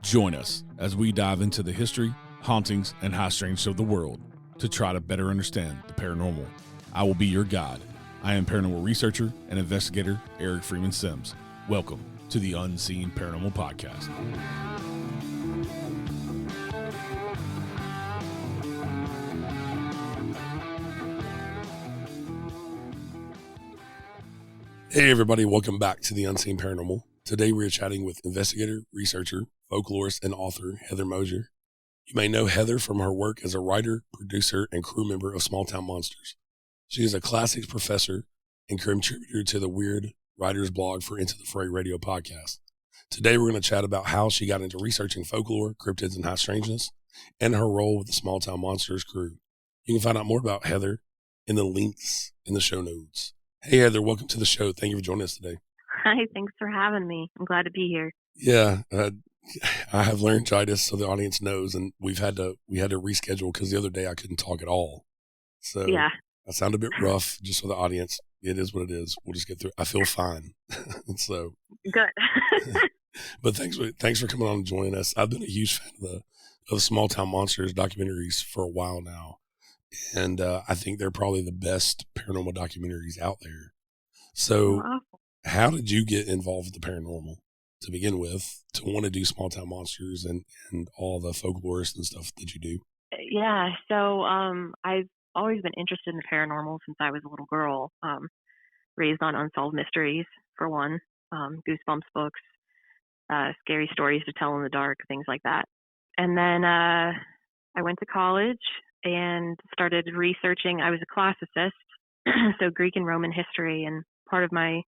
Join us as we dive into the history, hauntings, and high strange of the world to try to better understand the paranormal. I will be your guide. I am paranormal researcher and investigator Eric Freeman Sims. Welcome to the Unseen Paranormal Podcast. Hey everybody, welcome back to the Unseen Paranormal. Today we are chatting with investigator, researcher, folklorist, and author Heather Moser. You may know Heather from her work as a writer, producer, and crew member of Small Town Monsters. She is a classics professor and contributor to the Weird Writers blog for Into the Fray radio podcast. Today we're going to chat about how she got into researching folklore, cryptids, and high strangeness, and her role with the Small Town Monsters crew. You can find out more about Heather in the links in the show notes. Hey Heather, welcome to the show. Thank you for joining us today. Hi, thanks for having me. I'm glad to be here. Yeah, I have laryngitis, so the audience knows, and we had to reschedule because the other day I couldn't talk at all. So yeah, I sound a bit rough just for the audience. It is what it is. We'll just get through. I feel fine. So good. But thanks for coming on and joining us. I've been a huge fan of the Small Town Monsters documentaries for a while now, and I think they're probably the best paranormal documentaries out there. So, how did you get involved with the paranormal to begin with, to want to do Small Town Monsters and all the folklorists and stuff that you do? Yeah, so I've always been interested in the paranormal since I was a little girl, raised on unsolved mysteries, for one, Goosebumps books, scary stories to tell in the dark, things like that. And then I went to college and started researching. I was a classicist, so Greek and Roman history, and part of my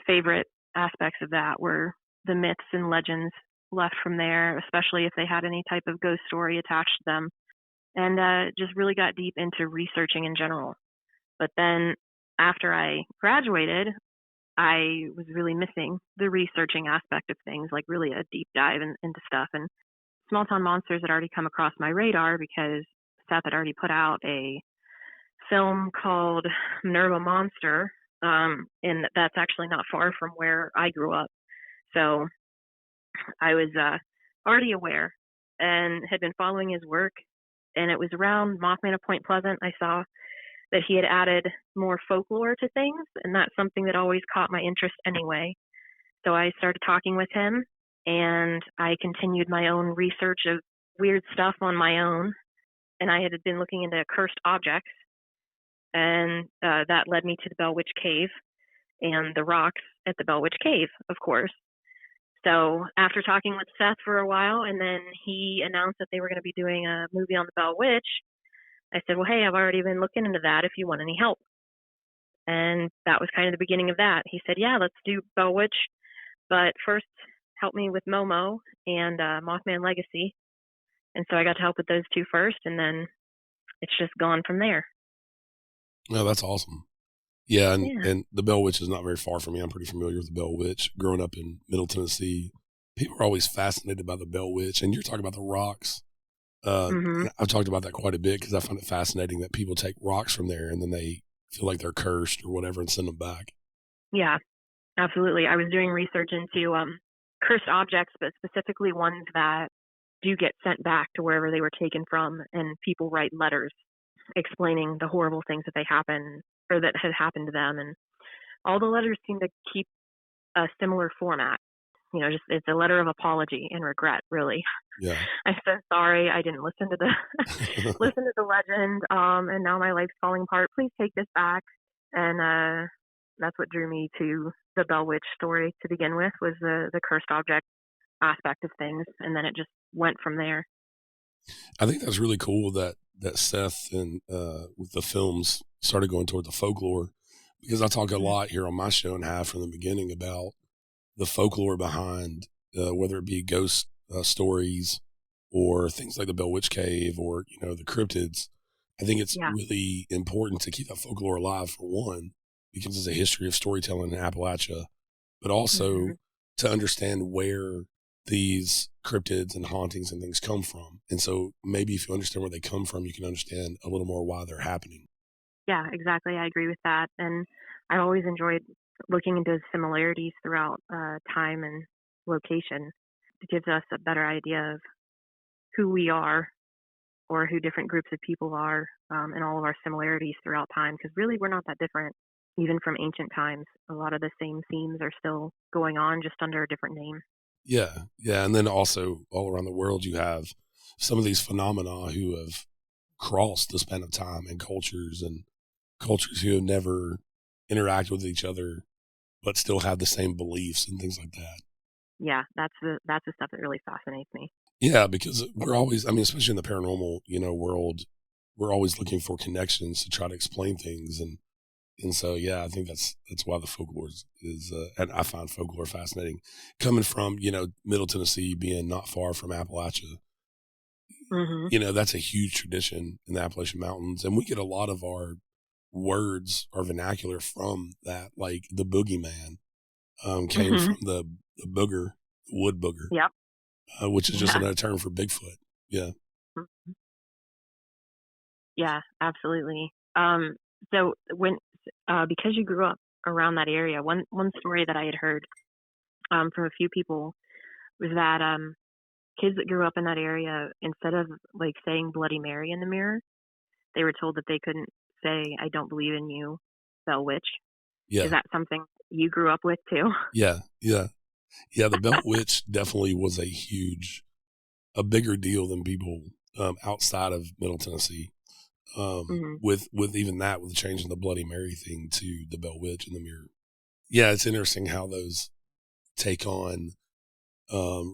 favorite aspects of that were the myths and legends left from there, especially if they had any type of ghost story attached to them, and just really got deep into researching in general. But then after I graduated, I was really missing the researching aspect of things, like really a deep dive into stuff. And Small Town Monsters had already come across my radar because Seth had already put out a film called Minerva Monster, and that's actually not far from where I grew up. So I was already aware and had been following his work. And it was around Mothman of Point Pleasant, I saw that he had added more folklore to things, and that's something that always caught my interest anyway. So I started talking with him, and I continued my own research of weird stuff on my own. And I had been looking into cursed objects, and that led me to the Bell Witch Cave and the rocks at the Bell Witch Cave, of course. So after talking with Seth for a while, and then he announced that they were going to be doing a movie on the Bell Witch, I said, well, hey, I've already been looking into that if you want any help. And that was kind of the beginning of that. He said, yeah, let's do Bell Witch, but first help me with Momo and Mothman Legacy. And so I got to help with those two first, and then it's just gone from there. No, that's awesome. Yeah, and the Bell Witch is not very far from me. I'm pretty familiar with the Bell Witch. Growing up in Middle Tennessee, people are always fascinated by the Bell Witch. And you're talking about the rocks. I've talked about that quite a bit because I find it fascinating that people take rocks from there and then they feel like they're cursed or whatever and send them back. Yeah, absolutely. I was doing research into cursed objects, but specifically ones that do get sent back to wherever they were taken from, and people write letters explaining the horrible things that that had happened to them. And all the letters seem to keep a similar format. You know, just it's a letter of apology and regret, really. Yeah. I'm so sorry I didn't listen to the legend, and now my life's falling apart. Please take this back. And that's what drew me to the Bell Witch story to begin with, was the cursed object aspect of things, and then it just went from there. I think that's really cool that Seth and with the films started going toward the folklore, because I talk a lot here on my show and have from the beginning about the folklore behind whether it be ghost stories or things like the Bell Witch Cave or, you know, the cryptids. I think it's really important to keep that folklore alive, for one, because it's a history of storytelling in Appalachia, but also to understand where these cryptids and hauntings and things come from. And so maybe if you understand where they come from, you can understand a little more why they're happening. Yeah, exactly. I agree with that. And I've always enjoyed looking into similarities throughout time and location, it gives us a better idea of who we are or who different groups of people are, and all of our similarities throughout time, because really we're not that different. Even from ancient times, a lot of the same themes are still going on, just under a different name. Yeah. Yeah. And then also all around the world, you have some of these phenomena who have crossed the span of time and cultures who have never interacted with each other, but still have the same beliefs and things like that. Yeah, that's the stuff that really fascinates me. Yeah, because we're always, I mean, especially in the paranormal, world, we're always looking for connections to try to explain things. And so, yeah, I think that's why the folklore is and I find folklore fascinating. Coming from, Middle Tennessee, being not far from Appalachia, Hmm. that's a huge tradition in the Appalachian Mountains. And we get a lot of our words, our vernacular from that, like the boogeyman came Hmm. from the booger, wood booger, Yep. which is just Yeah. another term for Bigfoot. Yeah. Mhm. Yeah, absolutely. So when because you grew up around that area, one story that I had heard from a few people was that kids that grew up in that area, instead of like saying Bloody Mary in the mirror, they were told that they couldn't say "I don't believe in you, Bell Witch." Is Yeah. that something you grew up with too? Yeah. Yeah. Yeah. The Belt Witch definitely was a bigger deal than people outside of Middle Tennessee. Hmm. With even that, with changing the Bloody Mary thing to the Bell Witch in the mirror. Yeah, it's interesting how those take on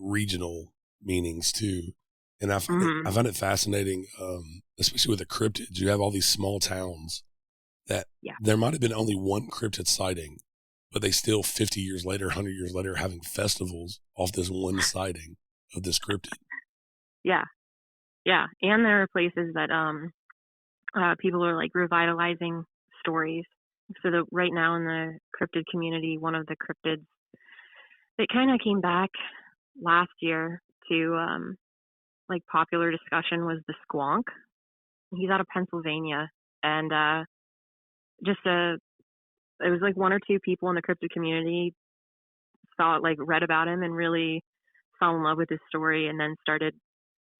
regional meanings too. And Hmm. I find it fascinating, especially with the cryptids. You have all these small towns that Yeah. there might have been only one cryptid sighting, but they still 50 years later, 100 years later, having festivals off this one sighting of this cryptid. Yeah. Yeah. And there are places that people are like revitalizing stories. So right now in the cryptid community, one of the cryptids that kind of came back last year to like popular discussion was the squonk. He's out of Pennsylvania, and just it was like one or two people in the cryptid community saw it, like read about him, and really fell in love with his story, and then started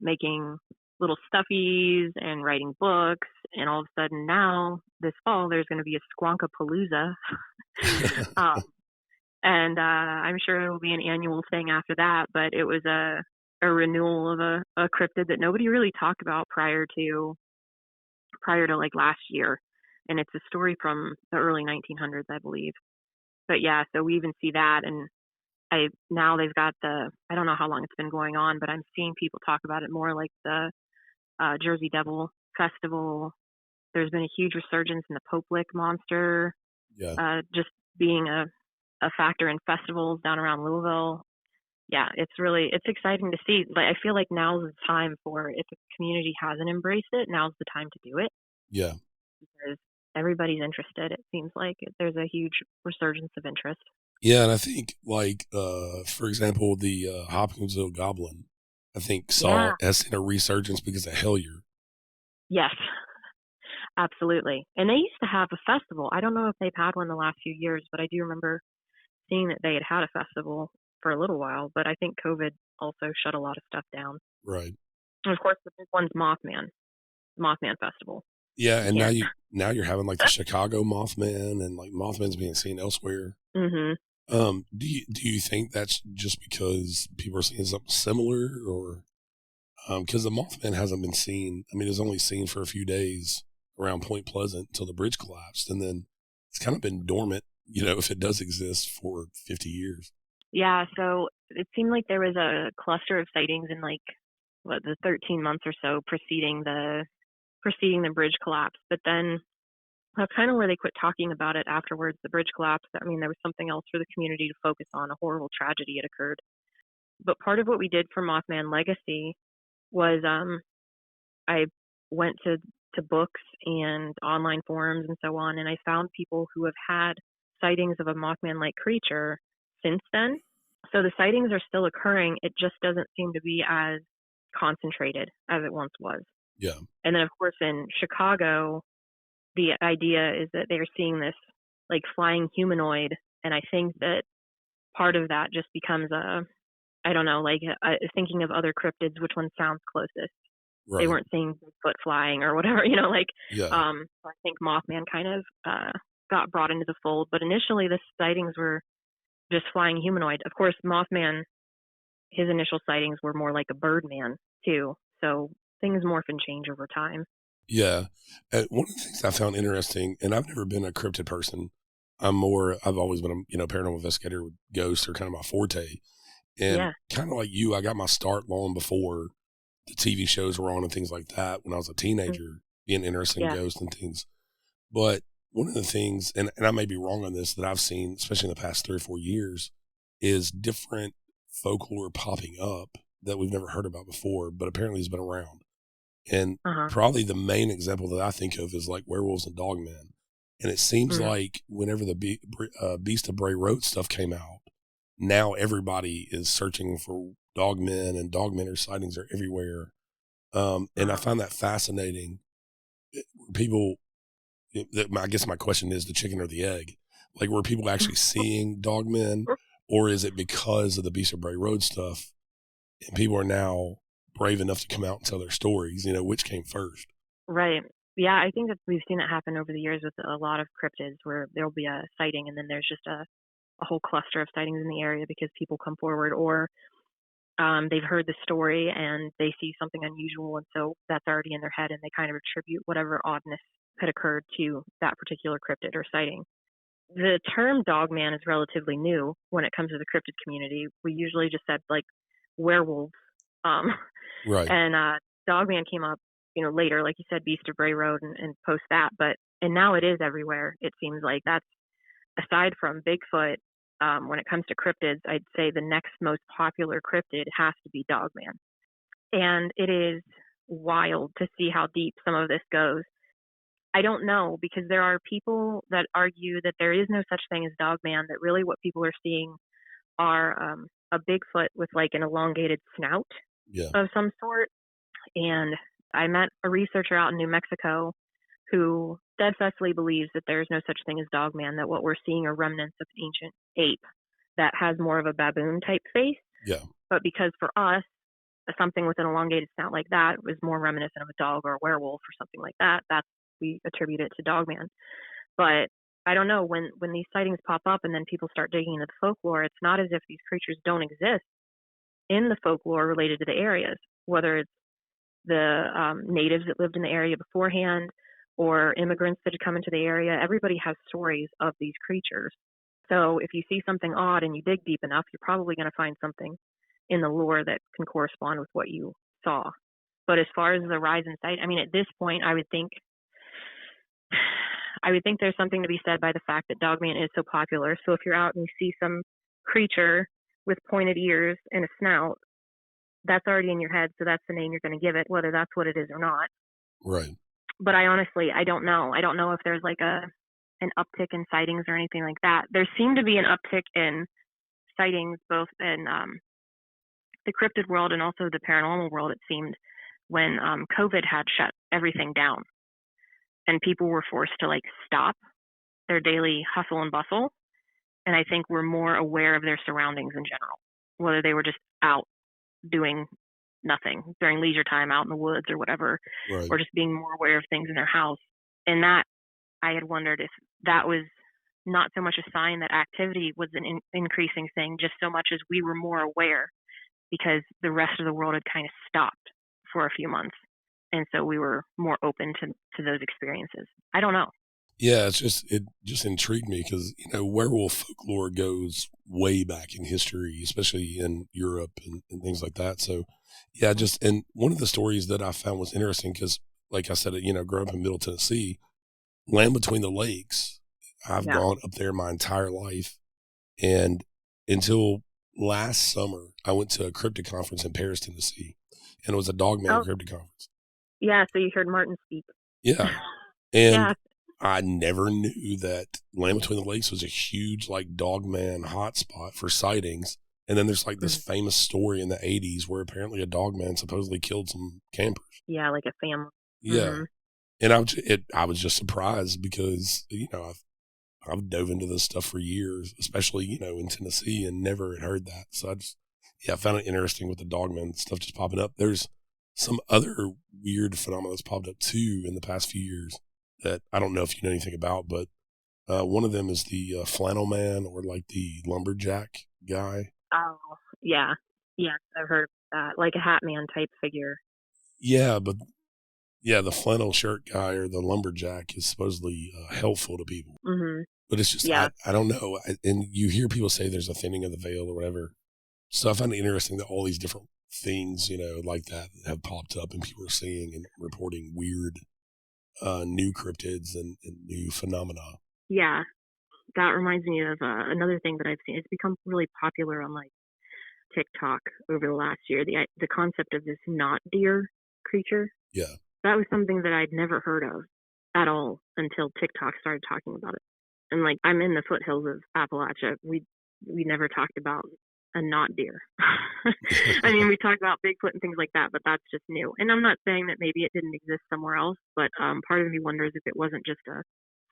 making little stuffies and writing books. And all of a sudden now this fall there's going to be a Squonkapalooza. um, and I'm sure it will be an annual thing after that. But it was a renewal of a cryptid that nobody really talked about prior to like last year, and it's a story from the early 1900s, I believe. But yeah, so we even see that, and I now they've got I don't know how long it's been going on, but I'm seeing people talk about it more, like the Jersey Devil Festival. There's been a huge resurgence in the Pope-Lick monster, Yeah. just being a factor in festivals down around Louisville. Yeah, it's exciting to see. Like, I feel like now's the time for, if the community hasn't embraced it, now's the time to do it, Yeah. because everybody's interested. It seems like there's a huge resurgence of interest. Yeah, and I think like for example, the Hopkinsville Goblin, I think Yeah. has seen a resurgence because of Hellier. Yes. Absolutely. And they used to have a festival. I don't know if they've had one the last few years, but I do remember seeing that they had a festival for a little while. But I think COVID also shut a lot of stuff down. Right. And of course, the big one's Mothman Festival. Yeah, You and can't. now you're having like the Chicago Mothman, and like Mothman's being seen elsewhere. Mhm. Do you think that's just because people are seeing something similar, or because the Mothman hasn't been seen? I mean, it was only seen for a few days around Point Pleasant until the bridge collapsed, and then it's kind of been dormant, if it does exist, for 50 years. Yeah. So it seemed like there was a cluster of sightings in like the 13 months or so preceding the bridge collapse. But then that's kind of where they quit talking about it afterwards. The bridge collapsed. I mean, there was something else for the community to focus on. A horrible tragedy had occurred. But part of what we did for Mothman Legacy was I went to books and online forums and so on, and I found people who have had sightings of a Mothman-like creature since then. So the sightings are still occurring. It just doesn't seem to be as concentrated as it once was. Yeah. And then, of course, in Chicago, the idea is that they're seeing this like flying humanoid And I think that part of that just becomes I don't know, like thinking of other cryptids, which one sounds closest. They Right. weren't seeing Bigfoot flying or whatever, like, Yeah. so I think Mothman kind of got brought into the fold. But initially, the sightings were just flying humanoid. Of course, Mothman, his initial sightings were more like a Birdman, too. So things morph and change over time. Yeah. One of the things I found interesting, and I've never been a cryptid person. I've always been a, paranormal investigator with ghosts are kind of my forte. And Yeah. kind of like you, I got my start long before the TV shows were on and things like that when I was a teenager, being interested in Yeah. ghosts and things. But one of the things, and I may be wrong on this, that I've seen, especially in the past 3 or 4 years, is different folklore popping up that we've never heard about before, but apparently has been around. And probably the main example that I think of is like werewolves and dogmen. And it seems like whenever the Beast of Bray Road stuff came out, now everybody is searching for dogmen, and dogmen sightings are everywhere. And I find that fascinating. People, I guess my question is the chicken or the egg? Like, were people actually seeing dogmen, or is it because of the Beast of Bray Road stuff and people are now brave enough to come out and tell their stories? Which came first? Right. Yeah, I think that we've seen it happen over the years with a lot of cryptids where there'll be a sighting and then there's just a whole cluster of sightings in the area because people come forward, or they've heard the story and they see something unusual, and so that's already in their head and they kind of attribute whatever oddness had occurred to that particular cryptid or sighting. The term dogman is relatively new when it comes to the cryptid community. We usually just said like werewolves. Right. And dogman came up, later, like you said, Beast of Bray Road and post that. And now it is everywhere. It seems like that's, aside from Bigfoot, when it comes to cryptids, I'd say the next most popular cryptid has to be dogman. And it is wild to see how deep some of this goes. I don't know, because there are people that argue that there is no such thing as dogman, that really what people are seeing are a Bigfoot with like an elongated snout of some sort. And I met a researcher out in New Mexico who steadfastly believes that there's no such thing as dogman, that what we're seeing are remnants of an ancient ape that has more of a baboon type face. Yeah. But because for us, something with an elongated snout like that was more reminiscent of a dog or a werewolf or something like that, we attribute it to dogman. But I don't know, when these sightings pop up and then people start digging into the folklore, it's not as if these creatures don't exist in the folklore related to the areas, whether it's the natives that lived in the area beforehand or immigrants that had come into the area. Everybody has stories of these creatures. So if you see something odd and you dig deep enough, you're probably going to find something in the lore that can correspond with what you saw. But as far as the rise in sight, I mean, at this point, I would think there's something to be said by the fact that dogman is so popular. So if you're out and you see some creature with pointed ears and a snout, that's already in your head, so that's the name you're going to give it, whether that's what it is or not. Right. But I don't know. I don't know if there's like an uptick in sightings or anything like that. There seemed to be an uptick in sightings both in the cryptid world and also the paranormal world, it seemed, when COVID had shut everything down and people were forced to like stop their daily hustle and bustle. And I think we're more aware of their surroundings in general, whether they were just out doing nothing during leisure time out in the woods or whatever, Right. or just being more aware of things in their house. And that, I had wondered if that was not so much a sign that activity was an increasing thing, just so much as we were more aware because the rest of the world had kind of stopped for a few months. And so we were more open to those experiences. I don't know. Yeah, it just intrigued me because, werewolf folklore goes way back in history, especially in Europe and things like that. So, yeah, and one of the stories that I found was interesting because, like I said, growing up in Middle Tennessee, land between the lakes, I've gone up there my entire life. And until last summer, I went to a cryptid conference in Paris, Tennessee, and it was a dogman cryptid conference. Yeah, so you heard Martin speak. Yeah. And I never knew that Land Between the Lakes was a huge like dogman hotspot for sightings. And then there's like this famous story in the 80s where apparently a dogman supposedly killed some campers. Yeah, like a family. Yeah. And I was just surprised because, I've dove into this stuff for years, especially, in Tennessee, and never had heard that. So I found it interesting with the dogman stuff just popping up. There's some other weird phenomena that's popped up too in the past few years that I don't know if you know anything about, but one of them is the flannel man, or like the lumberjack guy. Oh, yeah. Yeah, I've heard of that. Like a Hat Man type figure. Yeah, but the flannel shirt guy or the lumberjack is supposedly helpful to people. Mm-hmm. But it's just, Yeah. I don't know. And you hear people say there's a thinning of the veil or whatever. So I find it interesting that all these different things, like that have popped up and people are seeing and reporting weird new cryptids and new phenomena. Yeah, that reminds me of another thing that I've seen. It's become really popular on like TikTok over the last year. The concept of this not deer creature. Yeah, that was something that I'd never heard of at all until TikTok started talking about it. And like, I'm in the foothills of Appalachia. We never talked about a not deer. I mean, we talked about Bigfoot and things like that, but that's just new. And I'm not saying that maybe it didn't exist somewhere else, but part of me wonders if it wasn't just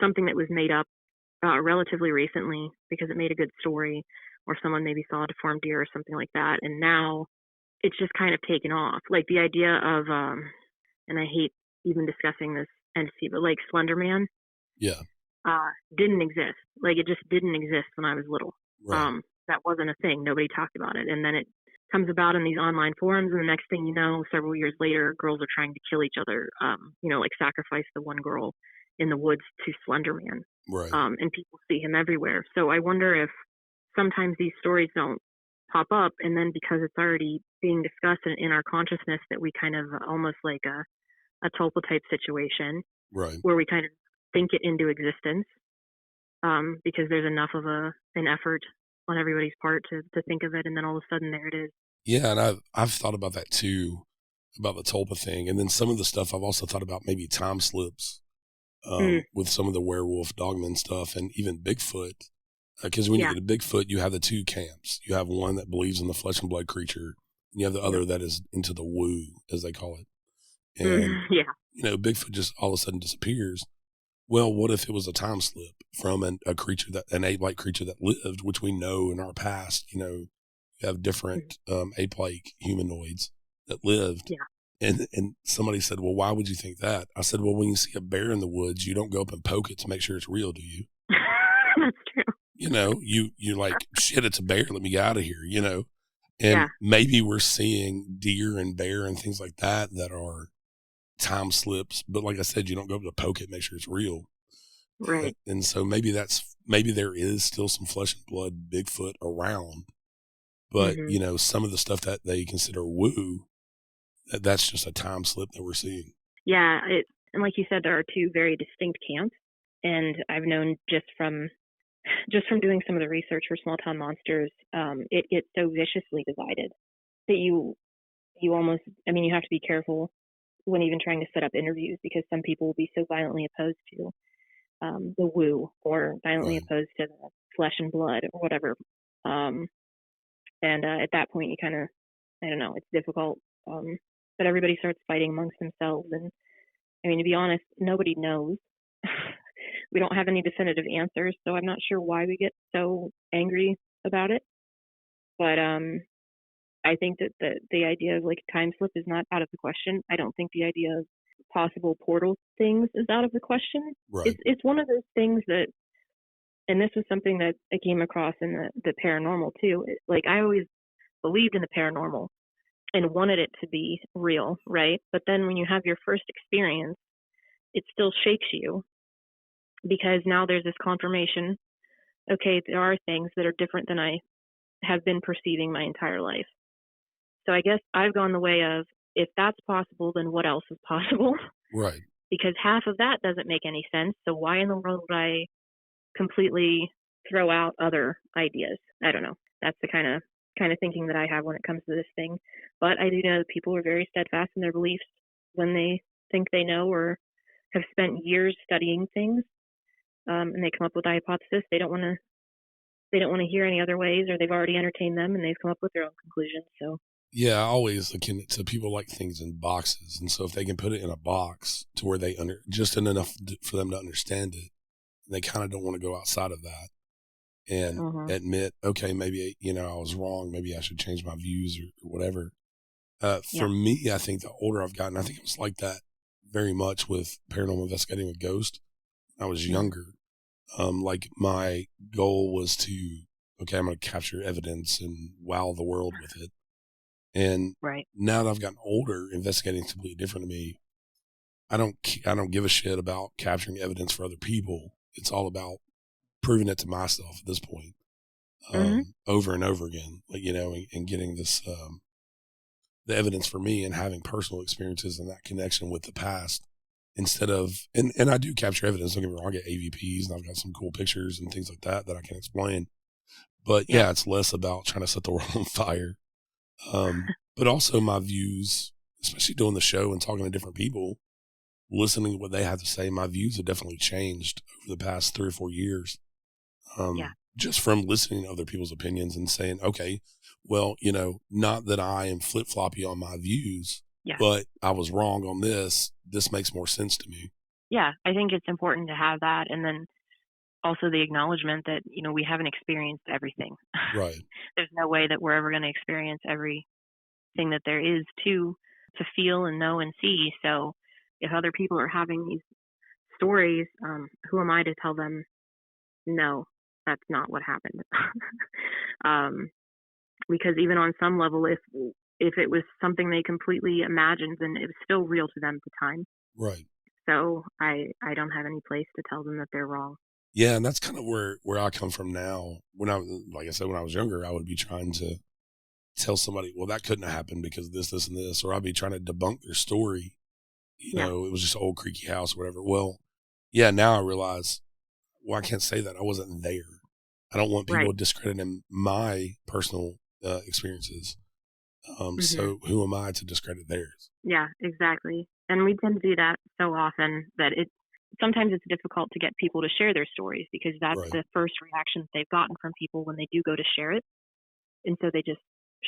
something that was made up relatively recently because it made a good story, or someone maybe saw a deformed deer or something like that, and now it's just kind of taken off. Like the idea of, and I hate even discussing this entity, but like Slender Man, yeah, didn't exist. Like it just didn't exist when I was little. right. That wasn't a thing. Nobody talked about it. And then it comes about in these online forums, and the next thing you know, several years later, girls are trying to kill each other, like sacrifice the one girl in the woods to Slender Man. Right. And people see him everywhere. So I wonder if sometimes these stories don't pop up, and then because it's already being discussed in our consciousness, that we kind of almost like a Tulpa type situation, right, where we kind of think it into existence, because there's enough of an effort on everybody's part to think of it, and then all of a sudden there it is. Yeah, and I've thought about that too, about the Tulpa thing, and then some of the stuff I've also thought about, maybe time slips with some of the werewolf dogman stuff, and even Bigfoot. Because when you get a Bigfoot, you have the two camps. You have one that believes in the flesh and blood creature, and you have the other that is into the woo, as they call it. And Bigfoot just all of a sudden disappears. Well, what if it was a time slip from a creature, an ape-like creature that lived, which we know in our past, you have different ape-like humanoids that lived. Yeah. And somebody said, well, why would you think that? I said, well, when you see a bear in the woods, you don't go up and poke it to make sure it's real, do you? That's true. You're like, shit, it's a bear. Let me get out of here, And maybe we're seeing deer and bear and things like that are time slips. But like I said, you don't go up to poke it, make sure it's real. Right. And so maybe there is still some flesh and blood Bigfoot around. But, some of the stuff that they consider woo, that's just a time slip that we're seeing. Yeah. And like you said, there are two very distinct camps. And I've known just from doing some of the research for Small Town Monsters, it gets so viciously divided that you almost, you have to be careful when even trying to set up interviews, because some people will be so violently opposed to the woo, or violently opposed to the flesh and blood or whatever. And at that point, you kind of, I don't know, it's difficult. But everybody starts fighting amongst themselves. And to be honest, nobody knows. We don't have any definitive answers, so I'm not sure why we get so angry about it. But I think that the idea of like time slip is not out of the question. I don't think the idea of possible portal things is out of the question. Right. It's one of those things that, and this was something that I came across in the paranormal too. Like I always believed in the paranormal and wanted it to be real, right? But then when you have your first experience, it still shakes you, because now there's this confirmation, okay, there are things that are different than I have been perceiving my entire life. So I guess I've gone the way of, if that's possible, then what else is possible? Right. Because half of that doesn't make any sense. So why in the world would I completely throw out other ideas? I don't know. That's the kind of thinking that I have when it comes to this thing. But I do know that people are very steadfast in their beliefs when they think they know or have spent years studying things. And they come up with a hypothesis. They don't want to hear any other ways, or they've already entertained them and they've come up with their own conclusions. So yeah, I always akin it to people like things in boxes, and so if they can put it in a box to where just enough for them to understand it, and they kind of don't want to go outside of that and Mhm. admit, okay, maybe, I was wrong. Maybe I should change my views or whatever. For Yeah. me, I think the older I've gotten, I think it was like that very much with paranormal investigating with ghosts. When I was Mhm. younger. Like my goal was to, okay, I'm going to capture evidence and wow the world with it. And Right. now that I've gotten older, investigating is completely different to me. I don't give a shit about capturing evidence for other people. It's all about proving it to myself at this point, Mhm. over and over again, like, and getting this, the evidence for me and having personal experiences and that connection with the past instead of, and I do capture evidence. Don't get me wrong. I get AVPs and I've got some cool pictures and things like that I can explain. But Yeah. yeah, it's less about trying to set the world on fire. But also my views, especially doing the show and talking to different people, listening to what they have to say, my views have definitely changed over the past 3 or 4 years. Yeah. Just from listening to other people's opinions and saying, okay, well, not that I am flip floppy on my views, Yeah. but I was wrong on this. This makes more sense to me. Yeah. I think it's important to have that, and then also the acknowledgement that we haven't experienced everything. Right. There's no way that we're ever going to experience everything that there is to feel and know and see. So if other people are having these stories, who am I to tell them no, that's not what happened? um, because even on some level, if it was something they completely imagined, then it was still real to them at the time. Right. So I don't have any place to tell them that they're wrong. Yeah. And that's kind of where I come from now. Like I said, when I was younger, I would be trying to tell somebody, well, that couldn't have happened because this, and this, or I'd be trying to debunk their story. Yeah. It was just an old creaky house or whatever. Well, yeah, now I realize, well, I can't say that. I wasn't there. I don't want people Right. discrediting my personal experiences. Mhm. So who am I to discredit theirs? Yeah, exactly. And we tend to do that so often that sometimes it's difficult to get people to share their stories because that's Right. the first reaction that they've gotten from people when they do go to share it. And so they just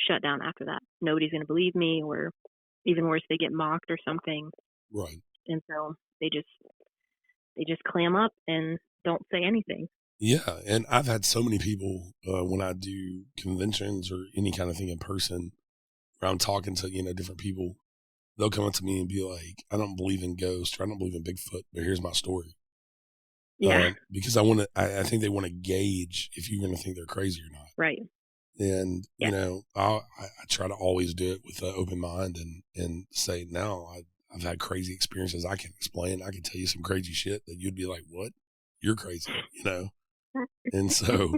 shut down after that. Nobody's going to believe me, or even worse, they get mocked or something. Right. And so they just clam up and don't say anything. Yeah. And I've had so many people when I do conventions or any kind of thing in person where I'm talking to, different people, they'll come up to me and be like, I don't believe in ghosts or I don't believe in Bigfoot, but here's my story. Yeah. Because I think they want to gauge if you're going to think they're crazy or not. Right. And, Yeah. I try to always do it with an open mind and say, no, I've had crazy experiences I can explain. I can tell you some crazy shit that you'd be like, what? You're crazy. And so,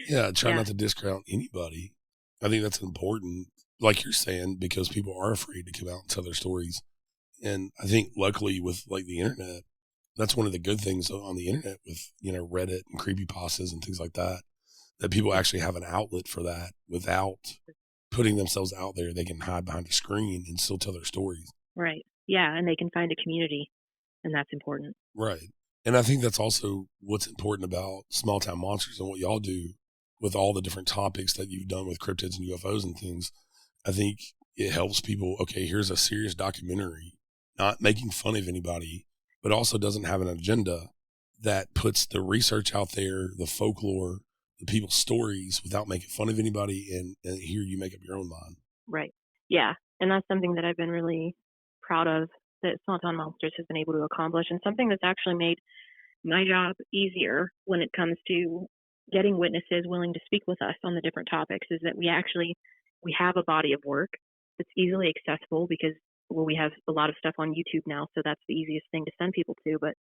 yeah, I try Yeah. not to discount anybody. I think that's important, like you're saying, because people are afraid to come out and tell their stories. And I think luckily with like the internet, that's one of the good things on the internet with, Reddit and creepypastas and things like that people Yeah. actually have an outlet for that without putting themselves out there. They can hide behind a screen and still tell their stories. Right. Yeah. And they can find a community, and that's important. Right. And I think that's also what's important about Small Town Monsters and what y'all do with all the different topics that you've done with cryptids and UFOs and things. I think it helps people. Okay, here's a serious documentary, not making fun of anybody, but also doesn't have an agenda that puts the research out there, the folklore, the people's stories without making fun of anybody. And here you make up your own mind. Right. Yeah. And that's something that I've been really proud of that Small Town Monsters has been able to accomplish, and something that's actually made my job easier when it comes to getting witnesses willing to speak with us on the different topics is that we have a body of work that's easily accessible because we have a lot of stuff on YouTube now, so that's the easiest thing to send people to. But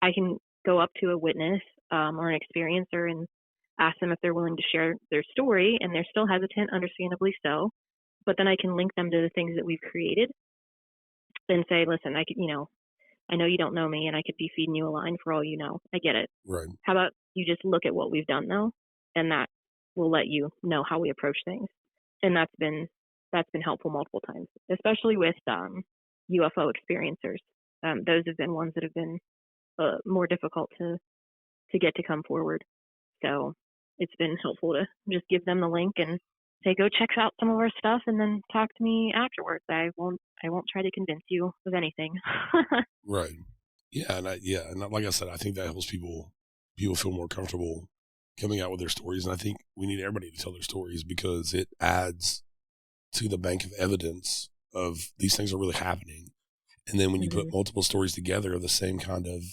I can go up to a witness or an experiencer and ask them if they're willing to share their story, and they're still hesitant, understandably so. But then I can link them to the things that we've created and say, listen, I know you don't know me, and I could be feeding you a line for all you know. I get it. Right. How about you just look at what we've done though, and that will let you know how we approach things. And that's been helpful multiple times, especially with UFO experiencers. Those have been ones that have been more difficult to get to come forward. So it's been helpful to just give them the link and say, go check out some of our stuff, and then talk to me afterwards. I won't try to convince you of anything. Right. Yeah, and like I said, I think that helps people feel more comfortable coming out with their stories. And I think we need everybody to tell their stories because it adds to the bank of evidence of these things are really happening. And then when you put multiple stories together of the same kind of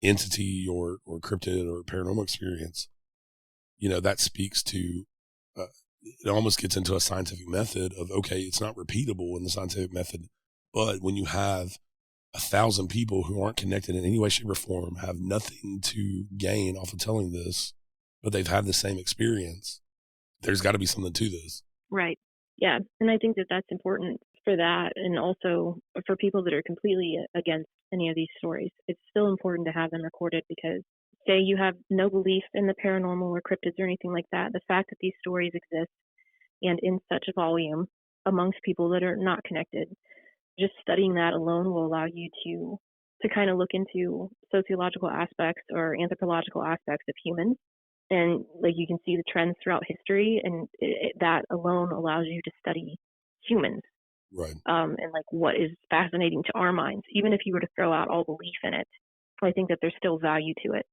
entity or cryptid or paranormal experience, that speaks to, it almost gets into a scientific method of, okay, it's not repeatable in the scientific method, but when you have 1,000 people who aren't connected in any way, shape, or form, have nothing to gain off of telling this, but they've had the same experience, there's got to be something to this. Right. Yeah. And I think that that's important for that. And also for people that are completely against any of these stories, it's still important to have them recorded because say you have no belief in the paranormal or cryptids or anything like that, the fact that these stories exist and in such a volume amongst people that are not connected, just studying that alone will allow you to kind of look into sociological aspects or anthropological aspects of humans. And like you can see the trends throughout history, and that alone allows you to study humans. Right. And like what is fascinating to our minds, even if you were to throw out all belief in it, I think that there's still value to it.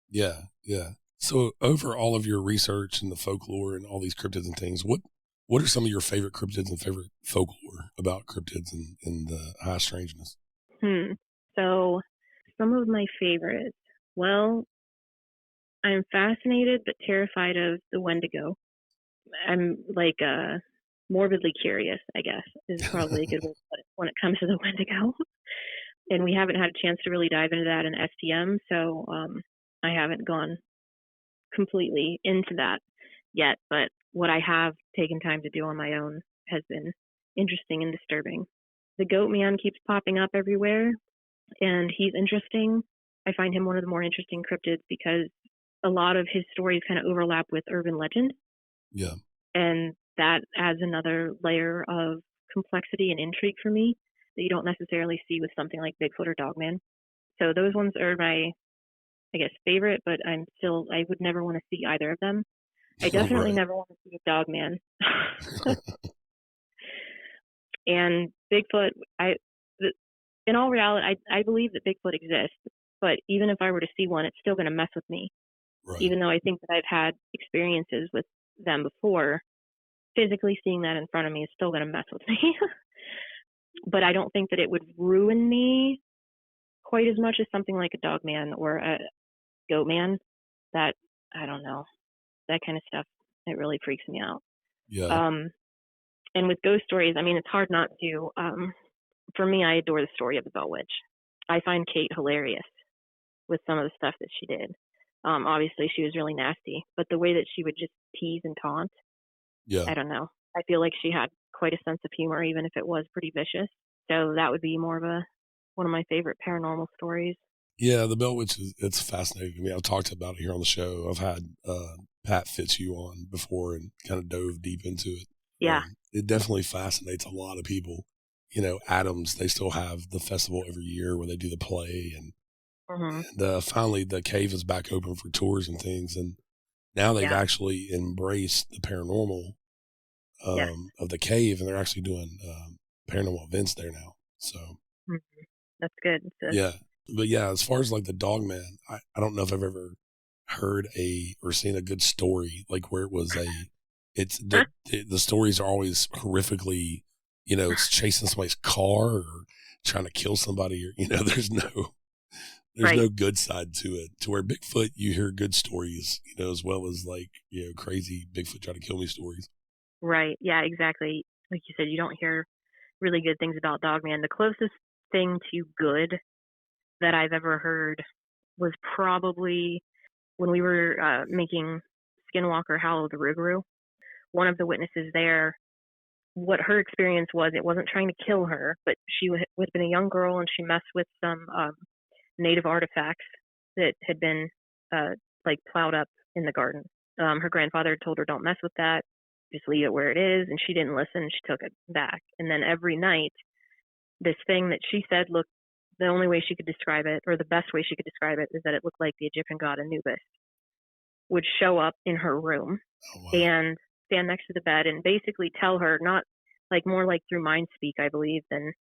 Yeah, yeah. So over all of your research and the folklore and all these cryptids and things, what are some of your favorite cryptids and favorite folklore about cryptids and the high strangeness? So some of my favorites. Well, I'm fascinated but terrified of the Wendigo. I'm like morbidly curious, I guess, is probably a good way to put it when it comes to the Wendigo. And we haven't had a chance to really dive into that in STM, so I haven't gone completely into that yet. But what I have taken time to do on my own has been interesting and disturbing. The goat man keeps popping up everywhere, and he's interesting. I find him one of the more interesting cryptids because a lot of his stories kind of overlap with urban legend. Yeah. And that adds another layer of complexity and intrigue for me that you don't necessarily see with something like Bigfoot or Dogman. So those ones are my, I guess, favorite, but I would never want to see either of them. I definitely never want to see a Dogman. And Bigfoot, in all reality, I believe that Bigfoot exists, but even if I were to see one, it's still going to mess with me. Right. Even though I think that I've had experiences with them before, physically seeing that in front of me is still going to mess with me. But I don't think that it would ruin me quite as much as something like a dog man or a goat man. That, I don't know, that kind of stuff, it really freaks me out. Yeah. And with ghost stories, I mean, it's hard not to. For me, I adore the story of the Bell Witch. I find Kate hilarious with some of the stuff that she did. Obviously, she was really nasty, but the way that she would just tease and taunt, I don't know. I feel like she had quite a sense of humor, even if it was pretty vicious. So that would be more of one of my favorite paranormal stories. Yeah, the Bell Witch it's fascinating to me. I've talked about it here on the show. I've had Pat Fitzhugh on before and kind of dove deep into it. Yeah. It definitely fascinates a lot of people. Adams, they still have the festival every year where they do the play, and finally the cave is back open for tours and things, and now they've actually embraced the paranormal of the cave, and they're actually doing paranormal events there now. So that's good. Yeah. But yeah, as far as like the dog man, I don't know if I've ever heard or seen a good story like where it was the stories are always horrifically, it's chasing somebody's car or trying to kill somebody, or there's no good side to it. To where Bigfoot, you hear good stories, as well as like crazy Bigfoot try to kill me stories. Right. Yeah. Exactly. Like you said, you don't hear really good things about Dogman. The closest thing to good that I've ever heard was probably when we were making Skinwalker Howl of the Rougarou. One of the witnesses there, what her experience was, it wasn't trying to kill her, but she had been a young girl and she messed with some native artifacts that had been like plowed up in the garden. Her grandfather had told her, don't mess with that, just leave it where it is, and she didn't listen. She took it back. And then every night, this thing that she said looked, the only way she could describe it, or the best way she could describe it, is that it looked like the Egyptian god Anubis, would show up in her room and stand next to the bed and basically tell her, not like more like through mind speak, I believe, than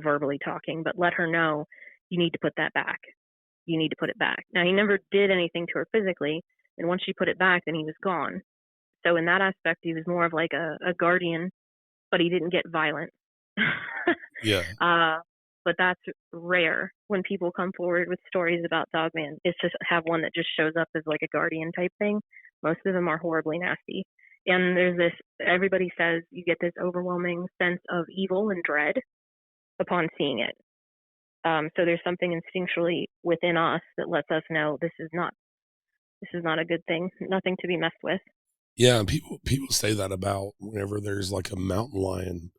verbally talking, but let her know, you need to put that back. You need to put it back. Now, he never did anything to her physically, and once she put it back, then he was gone. So in that aspect, he was more of like a guardian, but he didn't get violent. Yeah. But that's rare when people come forward with stories about Dogman. It's just have one that just shows up as like a guardian type thing. Most of them are horribly nasty. And there's this, everybody says you get this overwhelming sense of evil and dread upon seeing it. So there's something instinctually within us that lets us know this is not a good thing, nothing to be messed with. Yeah, and people say that about whenever there's like a mountain lion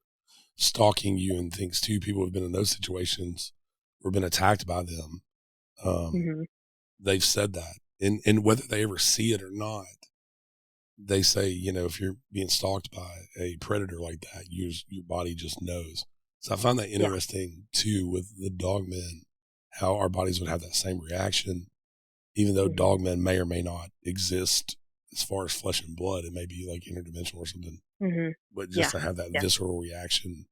stalking you and things too. People have been in those situations or been attacked by them. They've said that, and whether they ever see it or not, they say, if you're being stalked by a predator like that, your body just knows. So I find that interesting too with the dogmen, how our bodies would have that same reaction, even though dogmen may or may not exist as far as flesh and blood. It may be like interdimensional or something, but just to have that visceral reaction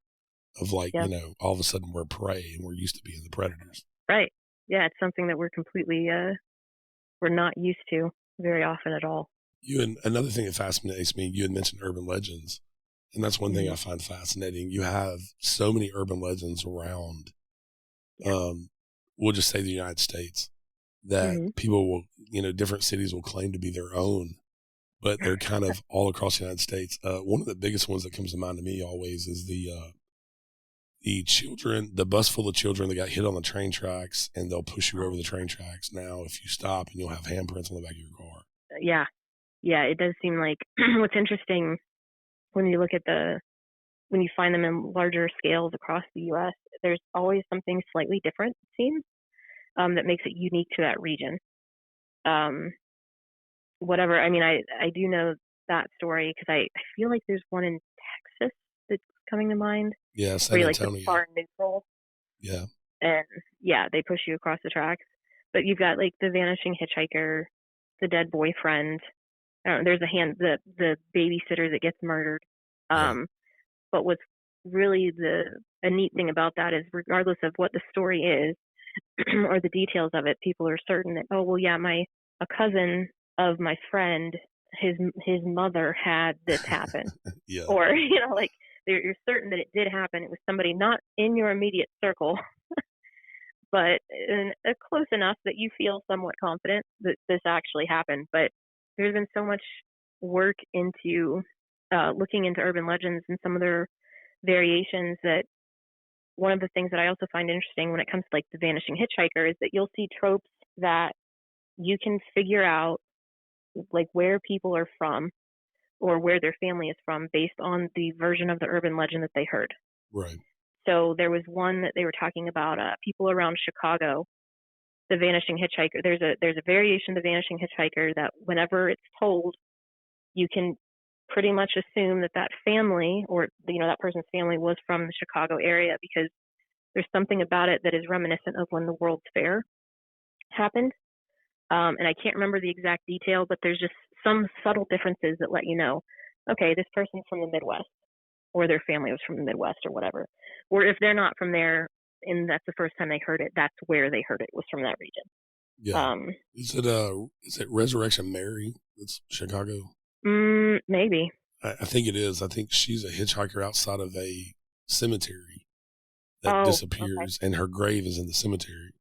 of like, all of a sudden we're prey and we're used to being the predators. Right. Yeah. It's something that we're completely, we're not used to very often at all. And another thing that fascinates me, you had mentioned urban legends. And that's one thing I find fascinating. You have so many urban legends around, we'll just say the United States, that people will, different cities will claim to be their own, but they're kind of all across the United States. One of the biggest ones that comes to mind to me always is the bus full of children that got hit on the train tracks, and they'll push you over the train tracks now if you stop, and you'll have handprints on the back of your car. Yeah. Yeah, it does seem like what's interesting when you look at when you find them in larger scales across the U.S., there's always something slightly different, it seems, that makes it unique to that region. Whatever. I mean, I do know that story because I feel like there's one in Texas that's coming to mind. Yeah, San Antonio. Like the far neutral. Yeah. And they push you across the tracks. But you've got like the vanishing hitchhiker, the dead boyfriend. There's the babysitter that gets murdered. But what's really a neat thing about that is regardless of what the story is or the details of it, people are certain that, a cousin of my friend, his mother had this happen. Or, like you're certain that it did happen. It was somebody not in your immediate circle, but close enough that you feel somewhat confident that this actually happened. But there's been so much work into looking into urban legends and some of their variations that one of the things that I also find interesting when it comes to like the vanishing hitchhiker is that you'll see tropes that you can figure out like where people are from or where their family is from based on the version of the urban legend that they heard. Right. So there was one that they were talking about people around Chicago, the vanishing hitchhiker. There's a variation of the vanishing hitchhiker that whenever it's told, you can pretty much assume that family or that person's family was from the Chicago area because there's something about it that is reminiscent of when the World's Fair happened. And I can't remember the exact detail, but there's just some subtle differences that let you know, okay, this person's from the Midwest or their family was from the Midwest or whatever. Or if they're not from there and that's the first time they heard it, that's where they heard it was from that region. Yeah. Is it Resurrection Mary? That's Chicago? Maybe. I think it is. I think she's a hitchhiker outside of a cemetery that disappears, and her grave is in the cemetery.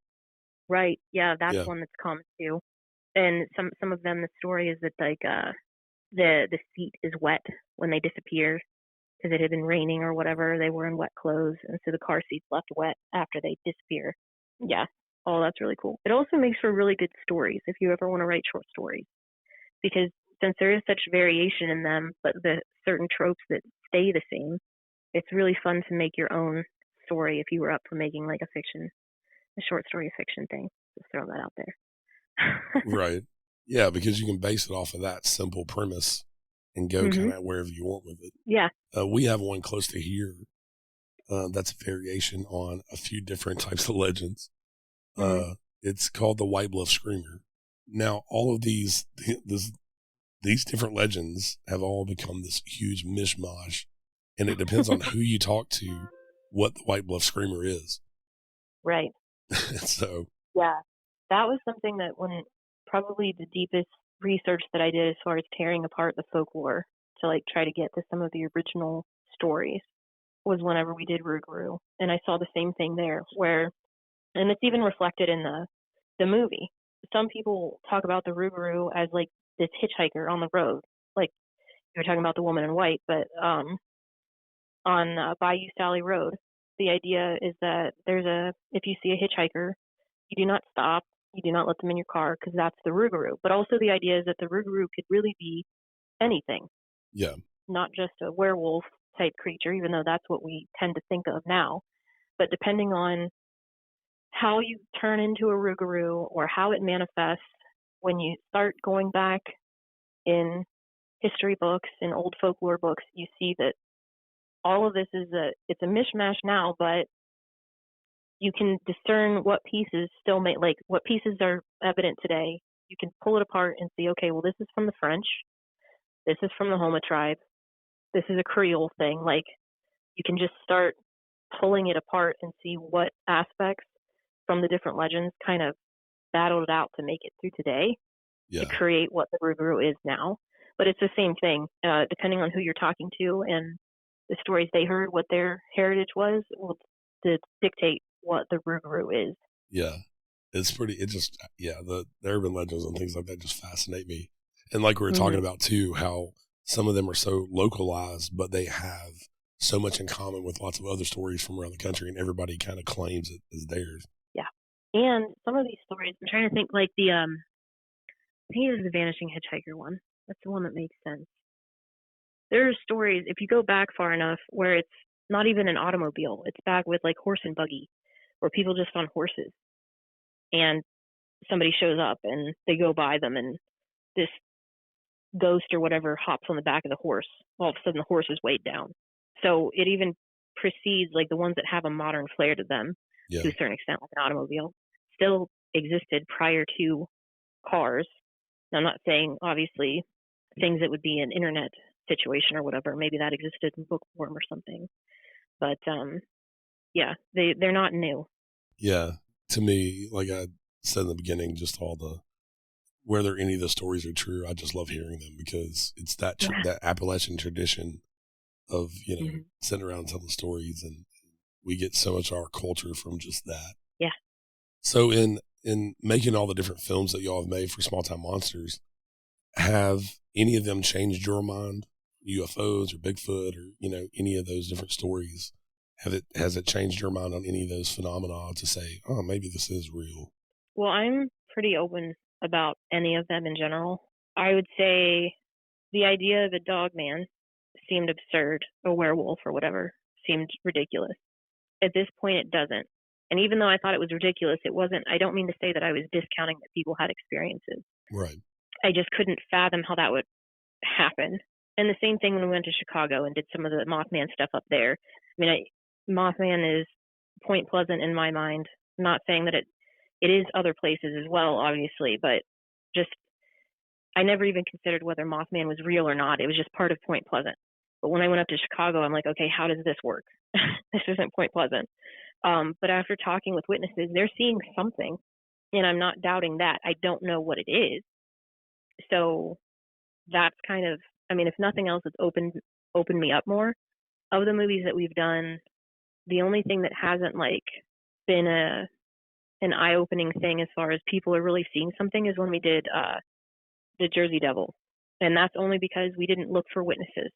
Right. Yeah, that's one that's common too. And some of them, the story is that like the seat is wet when they disappear because it had been raining or whatever. They were in wet clothes, and so the car seat's left wet after they disappear. Yeah. Oh, that's really cool. It also makes for really good stories if you ever want to write short stories, because since there is such variation in them, but the certain tropes that stay the same, it's really fun to make your own story if you were up for making like a short story fiction thing. Just throw that out there. Right. Yeah, because you can base it off of that simple premise and go kind of wherever you want with it. Yeah. We have one close to here. That's a variation on a few different types of legends. It's called the White Bluff Screamer. Now, all of these different legends have all become this huge mishmash, and it depends on who you talk to, what the White Bluff Screamer is. Right. So, Yeah, that was something that when probably the deepest research that I did as far as tearing apart the folklore to like try to get to some of the original stories was whenever we did Rougarou. And I saw the same thing there where, and it's even reflected in the movie. Some people talk about the Rougarou as like this hitchhiker on the road, like you were talking about the woman in white, but on Bayou Sally Road, the idea is that if you see a hitchhiker, you do not stop, you do not let them in your car because that's the Rougarou. But also the idea is that the Rougarou could really be anything, yeah, not just a werewolf type creature, even though that's what we tend to think of now. But depending on how you turn into a Rougarou or how it manifests, when you start going back in history books and old folklore books, you see that all of this it's a mishmash now, but you can discern what pieces still make, like what pieces are evident today. You can pull it apart and see, okay, well, this is from the French, this is from the Homa tribe, this is a Creole thing. Like you can just start pulling it apart and see what aspects from the different legends kind of battled it out to make it through today to yeah, create what the Rougarou is now. But it's the same thing, depending on who you're talking to and the stories they heard, what their heritage was, will dictate what the Rougarou is. yeah. It's pretty. It just the urban legends and things like that just fascinate me. And like we were talking Mm-hmm. about too, how some of them are so localized, but they have so much in common with lots of other stories from around the country, and everybody kind of claims it as theirs. Yeah. And some of these stories, I'm trying to think, like I think it was the Vanishing Hitchhiker one. That's the one that makes sense. There are stories, if you go back far enough, where it's not even an automobile, it's back with like horse and buggy, where people just on horses, and somebody shows up and they go by them, and this ghost or whatever hops on the back of the horse. All of a sudden, the horse is weighed down. So it even precedes, like the ones that have a modern flair to them, Yeah, to a certain extent, like an automobile, still existed prior to cars. Now, I'm not saying, obviously, things that would be an internet situation or whatever. Maybe that existed in book form or something. But yeah, they're not new. yeah. To me, like I said in the beginning, just whether any of the stories are true, I just love hearing them because it's Yeah. that Appalachian tradition of Mm-hmm. sitting around and telling stories, and we get so much of our culture from just that. Yeah. So in making all the different films that y'all have made for Small Town Monsters, have any of them changed your mind? UFOs or Bigfoot or any of those different stories. Has it changed your mind on any of those phenomena to say, oh, maybe this is real? Well, I'm pretty open about any of them in general. I would say the idea of a dog man seemed absurd, a werewolf or whatever seemed ridiculous. At this point, it doesn't. And even though I thought it was ridiculous, it wasn't. I don't mean to say that I was discounting that people had experiences. Right. I just couldn't fathom how that would happen. And the same thing when we went to Chicago and did some of the Mothman stuff up there. I mean, Mothman is Point Pleasant in my mind. I'm not saying that it is other places as well, obviously, but just I never even considered whether Mothman was real or not. It was just part of Point Pleasant. But when I went up to Chicago, I'm like, okay, how does this work? This isn't Point Pleasant. But after talking with witnesses, they're seeing something, and I'm not doubting that. I don't know what it is. So that's kind of, I mean, if nothing else, it's opened me up more. Of the movies that we've done, the only thing that hasn't like been an eye-opening thing as far as people are really seeing something is when we did the Jersey Devil, and that's only because we didn't look for witnesses.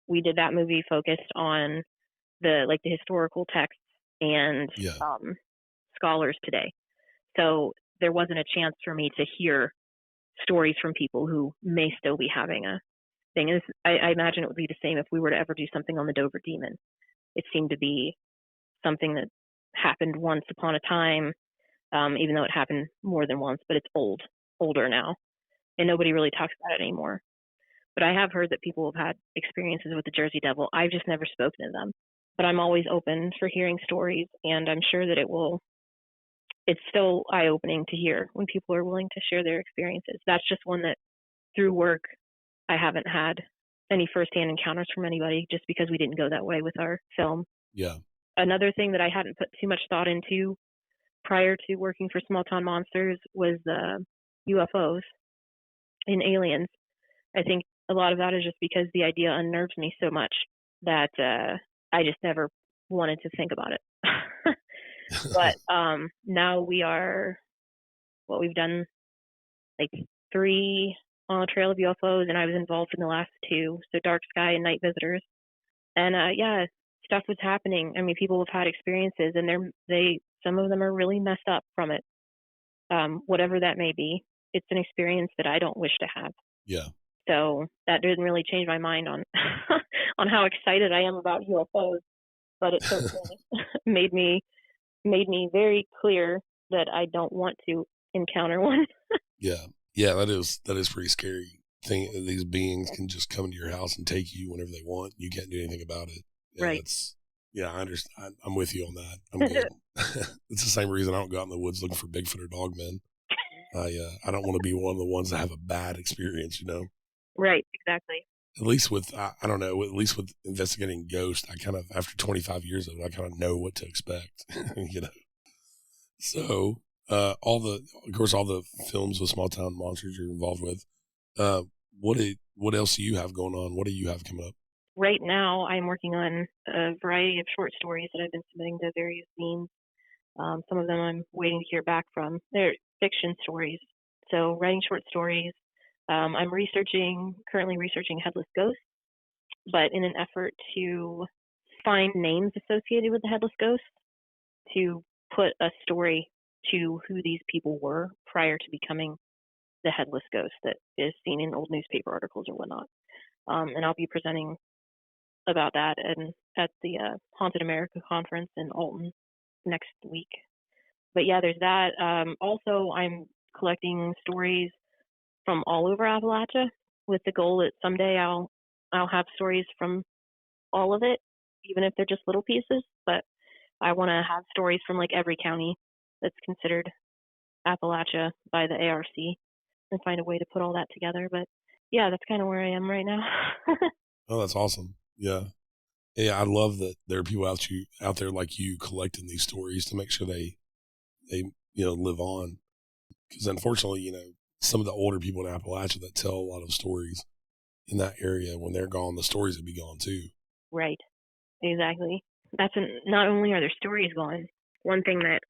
We did that movie focused on the historical texts and Yeah. scholars today. So there wasn't a chance for me to hear stories from people who may still be having a thing. And I imagine it would be the same if we were to ever do something on the Dover Demon. It seemed to be something that happened once upon a time, even though it happened more than once, but it's older now, and nobody really talks about it anymore. But I have heard that people have had experiences with the Jersey Devil. I've just never spoken to them. But I'm always open for hearing stories, and I'm sure that it's still eye-opening to hear when people are willing to share their experiences. That's just one that through work, I haven't had any firsthand encounters from anybody just because we didn't go that way with our film. Yeah. Another thing that I hadn't put too much thought into prior to working for Small Town Monsters was UFOs and aliens. I think a lot of that is just because the idea unnerves me so much that I just never wanted to think about it. But now we've done like 3 on a trail of UFOs, and I was involved in the last 2, so Dark Sky and Night Visitors. And yeah, stuff was happening. I mean, people have had experiences, and some of them are really messed up from it. Whatever that may be, it's an experience that I don't wish to have. Yeah. So that didn't really change my mind on on how excited I am about UFOs, but it certainly made me very clear that I don't want to encounter one. Yeah, that is pretty scary. Thing these beings can just come into your house and take you whenever they want. You can't do anything about it. Yeah, right. I understand. I'm with you on that. I'm good. It's the same reason I don't go out in the woods looking for Bigfoot or dogmen. I don't want to be one of the ones that have a bad experience, Right, exactly. At least with, I don't know, at least with investigating ghosts, I kind of, after 25 years of it, I kind of know what to expect, So, all the films with Small Town Monsters you're involved with, what else do you have going on? What do you have coming up? Right now, I'm working on a variety of short stories that I've been submitting to various themes. Some of them I'm waiting to hear back from. They're fiction stories. So writing short stories. I'm currently researching Headless Ghost, but in an effort to find names associated with the Headless Ghost to put a story to who these people were prior to becoming the Headless Ghost that is seen in old newspaper articles or whatnot. And I'll be presenting about that at the Haunted America conference in Alton next week. But yeah, there's that. Also, I'm collecting stories from all over Appalachia with the goal that someday I'll have stories from all of it, even if they're just little pieces. But I want to have stories from like every county that's considered Appalachia by the ARC and find a way to put all that together. But yeah, that's kind of where I am right now. Oh, that's awesome. Yeah. Yeah, I love that there are people out there like you collecting these stories to make sure they live on. Because unfortunately, some of the older people in Appalachia that tell a lot of stories in that area, when they're gone, the stories would be gone too. Right. Exactly. Not only are their stories gone, one thing that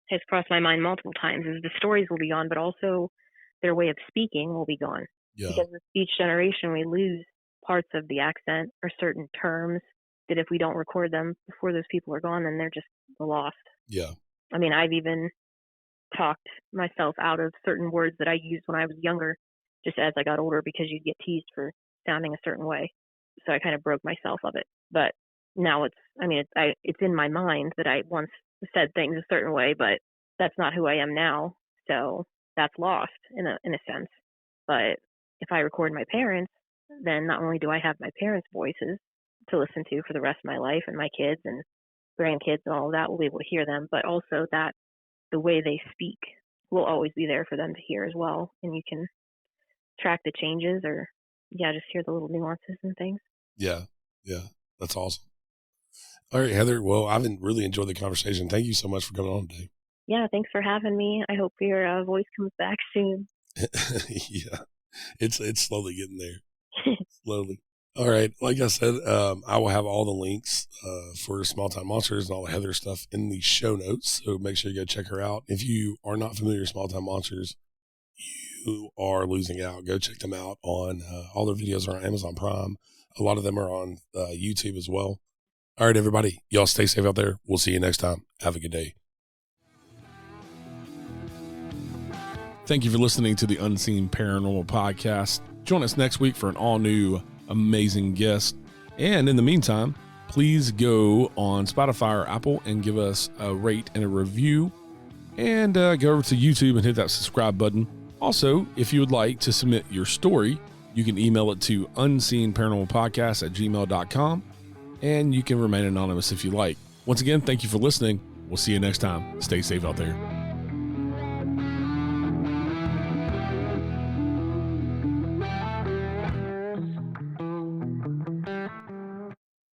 has crossed my mind multiple times is the stories will be gone, but also their way of speaking will be gone. Yeah. Because with each generation, we lose parts of the accent or certain terms that if we don't record them before those people are gone, then they're just lost. Yeah. I mean, I've even talked myself out of certain words that I used when I was younger, just as I got older, because you'd get teased for sounding a certain way. So I kind of broke myself of it. But now it's in my mind that I once said things a certain way, but that's not who I am now. So that's lost in a sense. But if I record my parents, then not only do I have my parents' voices to listen to for the rest of my life, and my kids and grandkids and all of that will be able to hear them, but also that the way they speak will always be there for them to hear as well. And you can track the changes or just hear the little nuances and things. Yeah. That's awesome. All right, Heather. Well, I've really enjoyed the conversation. Thank you so much for coming on today. Yeah, thanks for having me. I hope your voice comes back soon. Yeah, it's slowly getting there. Slowly. All right. Like I said, I will have all the links for Small Town Monsters and all the Heather stuff in the show notes. So make sure you go check her out. If you are not familiar with Small Town Monsters, you are losing out. Go check them out on all their videos are on Amazon Prime. A lot of them are on YouTube as well. All right, everybody. Y'all stay safe out there. We'll see you next time. Have a good day. Thank you for listening to the Unseen Paranormal Podcast. Join us next week for an all-new, amazing guest. And in the meantime, please go on Spotify or Apple and give us a rate and a review. And go over to YouTube and hit that subscribe button. Also, if you would like to submit your story, you can email it to unseenparanormalpodcast@gmail.com. And you can remain anonymous if you like. Once again, thank you for listening. We'll see you next time. Stay safe out there.